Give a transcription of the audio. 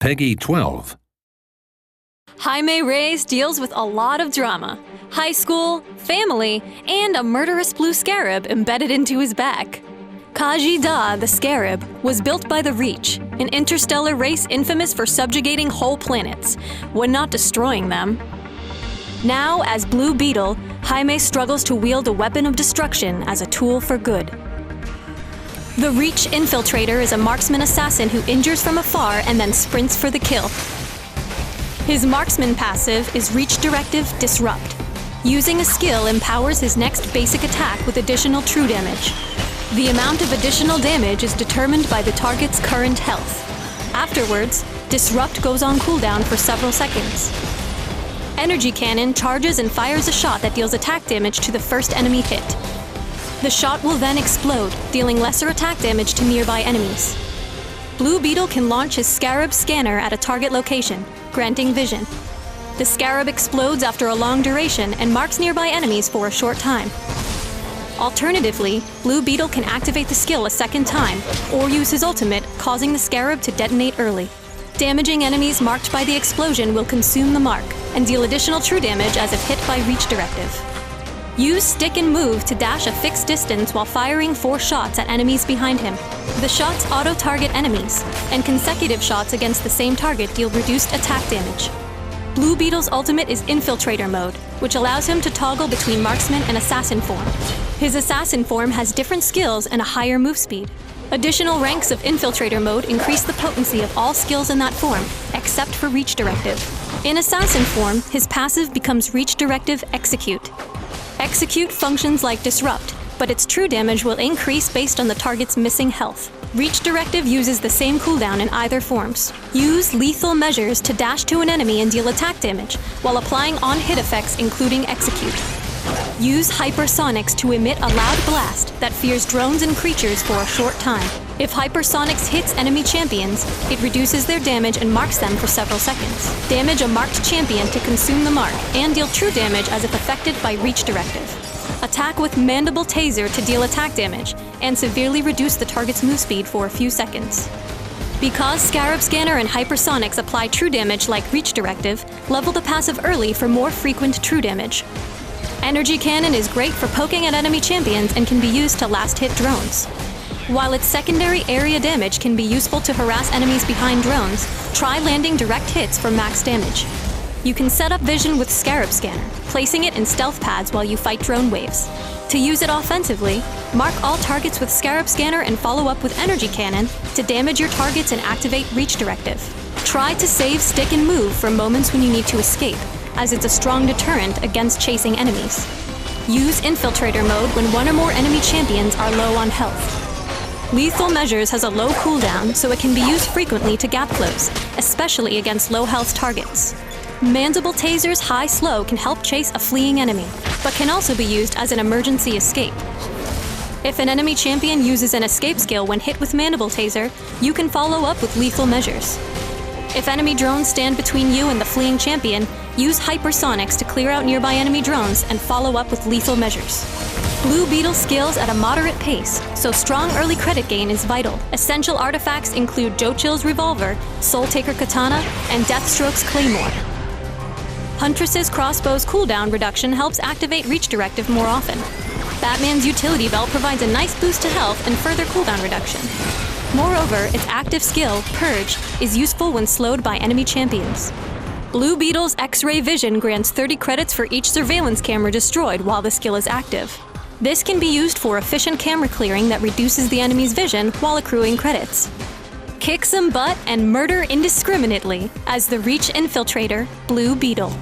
Peggy 12. Jaime Reyes deals with a lot of drama. High school, family, and a murderous blue scarab embedded into his back. Khaji-da, the scarab, was built by the Reach, an interstellar race infamous for subjugating whole planets, when not destroying them. Now, as Blue Beetle, Jaime struggles to wield a weapon of destruction as a tool for good. The Reach Infiltrator is a marksman assassin who injures from afar and then sprints for the kill. His marksman passive is Reach Directive Disrupt. Using a skill empowers his next basic attack with additional true damage. The amount of additional damage is determined by the target's current health. Afterwards, Disrupt goes on cooldown for several seconds. Energy Cannon charges and fires a shot that deals attack damage to the first enemy hit. The shot will then explode, dealing lesser attack damage to nearby enemies. Blue Beetle can launch his Scarab Scanner at a target location, granting vision. The Scarab explodes after a long duration and marks nearby enemies for a short time. Alternatively, Blue Beetle can activate the skill a second time, or use his ultimate, causing the Scarab to detonate early. Damaging enemies marked by the explosion will consume the mark, and deal additional true damage as if hit by Reach Directive. Use Stick and Move to dash a fixed distance while firing 4 shots at enemies behind him. The shots auto-target enemies, and consecutive shots against the same target deal reduced attack damage. Blue Beetle's ultimate is Infiltrator mode, which allows him to toggle between Marksman and Assassin form. His Assassin form has different skills and a higher move speed. Additional ranks of Infiltrator mode increase the potency of all skills in that form, except for Reach Directive. In Assassin form, his passive becomes Reach Directive Execute. Execute functions like Disrupt, but its true damage will increase based on the target's missing health. Reach Directive uses the same cooldown in either forms. Use Lethal Measures to dash to an enemy and deal attack damage, while applying on-hit effects including Execute. Use Hypersonics to emit a loud blast that fears drones and creatures for a short time. If Hypersonics hits enemy champions, it reduces their damage and marks them for several seconds. Damage a marked champion to consume the mark, and deal true damage as if affected by Reach Directive. Attack with Mandible Taser to deal attack damage, and severely reduce the target's move speed for a few seconds. Because Scarab Scanner and Hypersonics apply true damage like Reach Directive, level the passive early for more frequent true damage. Energy Cannon is great for poking at enemy champions and can be used to last-hit drones. While its secondary area damage can be useful to harass enemies behind drones, try landing direct hits for max damage. You can set up vision with Scarab Scanner, placing it in stealth pads while you fight drone waves. To use it offensively, mark all targets with Scarab Scanner and follow up with Energy Cannon to damage your targets and activate Reach Directive. Try to save Stick and Move for moments when you need to escape, as it's a strong deterrent against chasing enemies. Use Infiltrator mode when one or more enemy champions are low on health. Lethal Measures has a low cooldown, so it can be used frequently to gap close, especially against low-health targets. Mandible Taser's high-slow can help chase a fleeing enemy, but can also be used as an emergency escape. If an enemy champion uses an escape skill when hit with Mandible Taser, you can follow up with Lethal Measures. If enemy drones stand between you and the fleeing champion, use Hypersonics to clear out nearby enemy drones and follow up with Lethal Measures. Blue Beetle scales at a moderate pace, so strong early credit gain is vital. Essential artifacts include Jochill's Revolver, Soul Taker Katana, and Deathstroke's Claymore. Huntress's Crossbow's cooldown reduction helps activate Reach Directive more often. Batman's Utility Belt provides a nice boost to health and further cooldown reduction. Moreover, its active skill, Purge, is useful when slowed by enemy champions. Blue Beetle's X-ray vision grants 30 credits for each surveillance camera destroyed while the skill is active. This can be used for efficient camera clearing that reduces the enemy's vision while accruing credits. Kick some butt and murder indiscriminately as the Reach Infiltrator, Blue Beetle.